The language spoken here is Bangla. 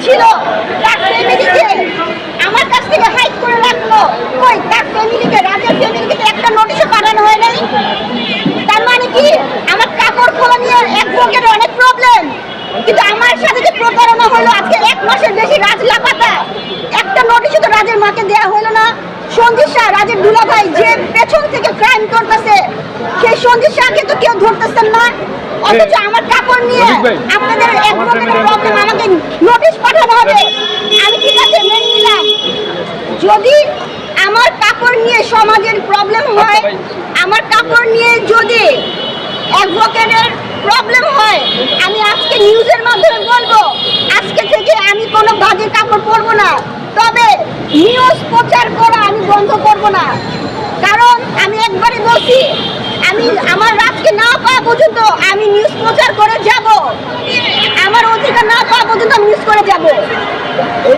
ছিল তার ফ্যামিলিকে আমার কাছ থেকে হাইড করে রাখলো। কই তার ফ্যামিলিকে, রাজের ফ্যামিলিকে একটা নোটিশও পাঠানো হয় নাই। তার মানে কি আমার কাপড় খোলা নিয়ে অ্যাডভোকেটের অনেক প্রবলেম, কিন্তু আমার সাথে যে প্রতারণা হলো আজকে 1 মাসের বেশি, রাজ লাপাতা, একটা নোটিশও তো রাজের মাকে দেওয়া হলো না। সঞ্জিত শাহ, রাজের দুলাভাই, যে পেছন থেকে ক্রাইম করতেছে, সেই সঞ্জিত শাহকে তো কেউ ধরতেছেন না। অথচ আমার কাপড় নিয়ে আপনাদের অ্যাডভোকেটের প্রবলেম, আমাকে নোটিশ পাঠানো হবে। আমি ঠিক আছে মেনে নিলাম, যদি আমার কাপড় নিয়ে সমাজের প্রবলেম হয়, আমার কাপড় নিয়ে যদি অ্যাডভোকেটের প্রবলেম হয়, আমি আজকে নিউজের মাধ্যমে বলবো আজকে থেকে আমি কোনো বাজে কাপড় পরবো না। তবে নিউজ প্রচার করা আমি বন্ধ করব না, কারণ আমি একবারই বলছি, আমি আমার রাজকে না পাওয়া পর্যন্ত আমি নিউজ প্রচার করে যাব, আমার অধিকার না পাওয়া পর্যন্ত আমি নিউজ করে যাব।